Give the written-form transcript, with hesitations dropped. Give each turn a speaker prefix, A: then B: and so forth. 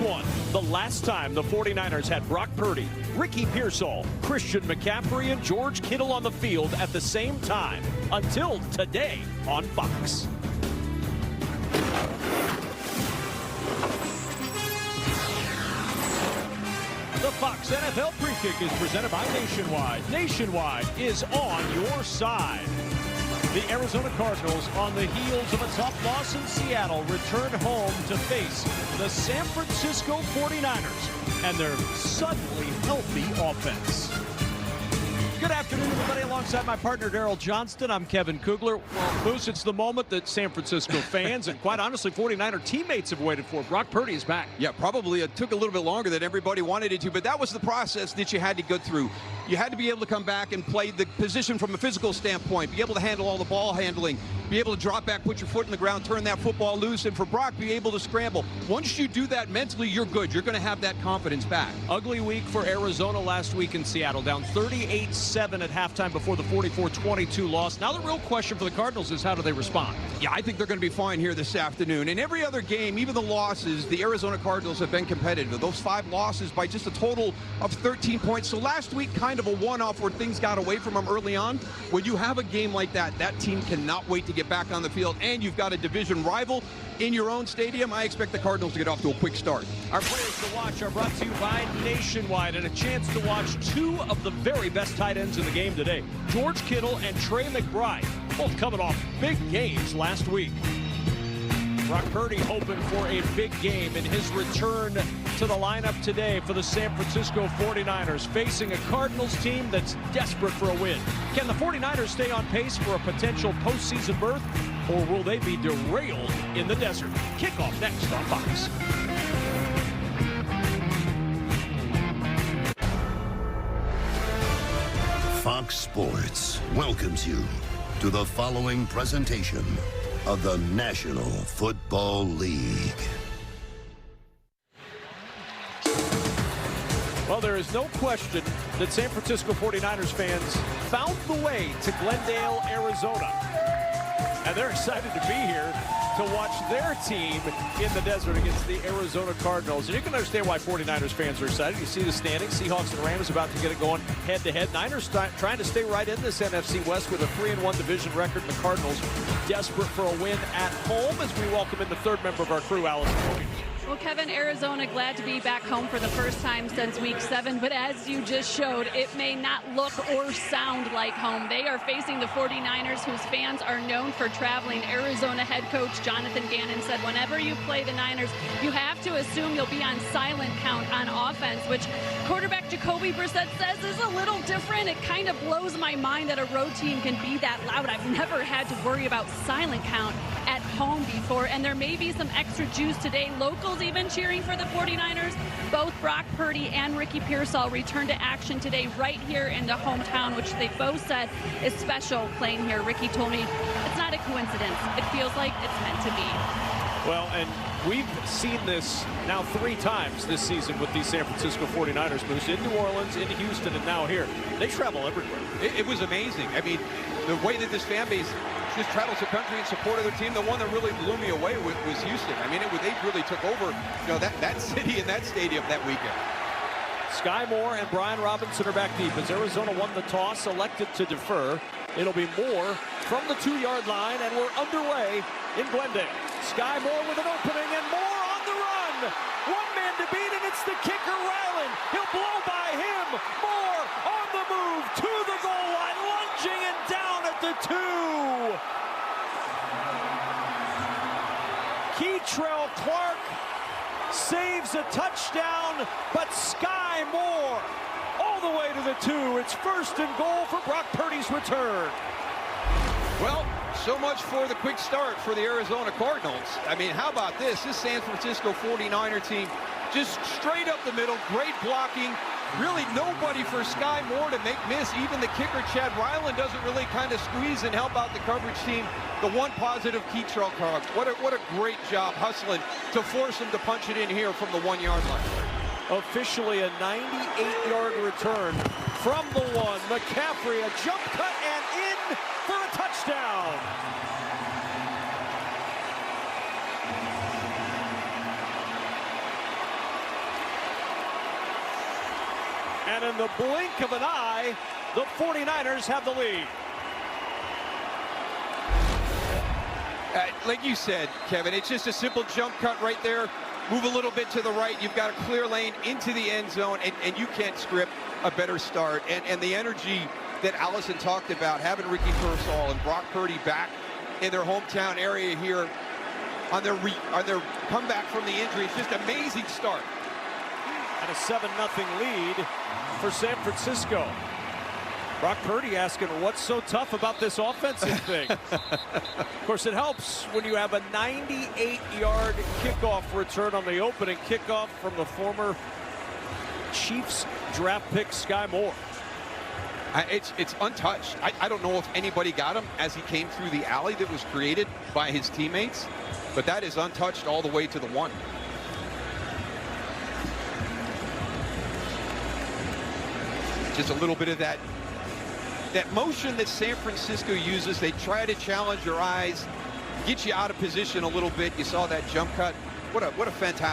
A: 1, the last time the 49ers had Brock Purdy, Ricky Pearsall, Christian McCaffrey, and George Kittle on the field at the same time, until today on Fox. The Fox NFL Pre-Kick is presented by Nationwide. Nationwide is on your side. The Arizona Cardinals, on the heels of a tough loss in Seattle, return home to face the San Francisco 49ers and their suddenly healthy offense. Good afternoon, everybody. Alongside my partner, Daryl Johnston, I'm Kevin Kugler. Well, Moose, it's the moment that San Francisco fans and, quite honestly, 49er teammates have waited for. Brock Purdy is back.
B: Yeah, probably it took a little bit longer than everybody wanted it to, but that was the process that you had to go through. You had to be able to come back and play the position from a physical standpoint, be able to handle all the ball handling, be able to drop back, put your foot in the ground, turn that football loose, and for Brock, be able to scramble. Once you do that mentally, you're good. You're going to have that confidence back.
A: Ugly week for Arizona last week in Seattle, down 38-7 at halftime before the 44-22 loss. Now the real question for the Cardinals is how do they respond?
B: Yeah, I think they're going to be fine here this afternoon. In every other game, even the losses, the Arizona Cardinals have been competitive. Those 5 losses by just a total of 13 points. So last week, kind of a one-off where things got away from them early on. When you have a game like that, that team cannot wait to get back on the field, and you've got a division rival in your own stadium. I expect the Cardinals to get off to a quick start.
A: Our players to watch are brought to you by Nationwide, and a chance to watch 2 of the very best tight ends in the game today. George Kittle and Trey McBride, both coming off big games last week. Brock Purdy hoping for a big game in his return to the lineup today for the San Francisco 49ers, facing a Cardinals team that's desperate for a win. Can the 49ers stay on pace for a potential postseason berth, or will they be derailed in the desert? Kickoff next on Fox.
C: Fox Sports welcomes you to the following presentation of the National Football League.
A: Well, there is no question that San Francisco 49ers fans found the way to Glendale, Arizona. And they're excited to be here to watch their team in the desert against the Arizona Cardinals. And you can understand why 49ers fans are excited. You see the standings. Seahawks and Rams about to get it going head-to-head. Niners trying to stay right in this NFC West with a 3-1 division record. The Cardinals desperate for a win at home as we welcome in the third member of our crew, Allison Morgan.
D: Well, Kevin, Arizona glad to be back home for the first time since week 7, but as you just showed, it may not look or sound like home. They are facing the 49ers, whose fans are known for traveling. Arizona head coach Jonathan Gannon said whenever you play the Niners, you have to assume you'll be on silent count on offense, which quarterback Jacoby Brissett says is a little different. It kind of blows my mind that a road team can be that loud. I've never had to worry about silent count at home before, and there may be some extra juice today. Locals even cheering for the 49ers. Both Brock Purdy and Ricky Pearsall return to action today right here in the hometown, which they both said is special playing here. Ricky told me it's not a coincidence. It feels like it's meant to be.
A: Well, and we've seen this now 3 times this season with these San Francisco 49ers moves in New Orleans, in Houston, and now here. They travel everywhere.
B: It was amazing. I mean, the way that this fan base just travels the country in support of their team. The one that really blew me away was Houston. I mean, they really took over, that city and that stadium that weekend.
A: Sky Moore and Brian Robinson are back deep as Arizona won the toss, elected to defer. It'll be Moore from the 2-yard line, and we're underway in Glendale. Sky Moore with an opening, and Moore on the run. One man to beat, and it's the kicker, Ryland. He'll blow by him. Moore on the move to the goal line, lunging and down at the 2. Keitrell Clark saves a touchdown, but Sky Moore all the way to the 2. It's 1st and goal for Brock Purdy's return.
B: Well, so much for the quick start for the Arizona Cardinals. I mean, how about this? This San Francisco 49er team just straight up the middle, great blocking. Really nobody for Sky Moore to make miss. Even the kicker, Chad Ryland, doesn't really kind of squeeze and help out the coverage team. The one positive, Keitrell Clark. What a great job hustling to force him to punch it in here from the 1-yard line.
A: Officially a 98-yard return from the 1. McCaffrey, a jump cut and in for a touchdown. And in the blink of an eye, the 49ers have the lead.
B: Like you said, Kevin, it's just a simple jump cut right there. Move a little bit to the right. You've got a clear lane into the end zone, and you can't script a better start. And the energy that Allison talked about, having Ricky Pearsall and Brock Purdy back in their hometown area here on their comeback from the injury. It's just an amazing start.
A: And a 7-0 lead for San Francisco. Brock Purdy asking, what's so tough about this offensive thing? Of course, it helps when you have a 98-yard kickoff return on the opening kickoff from the former Chiefs draft pick Sky Moore.
B: It's untouched. I don't know if anybody got him as he came through the alley that was created by his teammates, but that is untouched all the way to the 1. Just a little bit of that motion that San Francisco uses. They try to challenge your eyes, get you out of position a little bit. You saw that jump cut. What a fantastic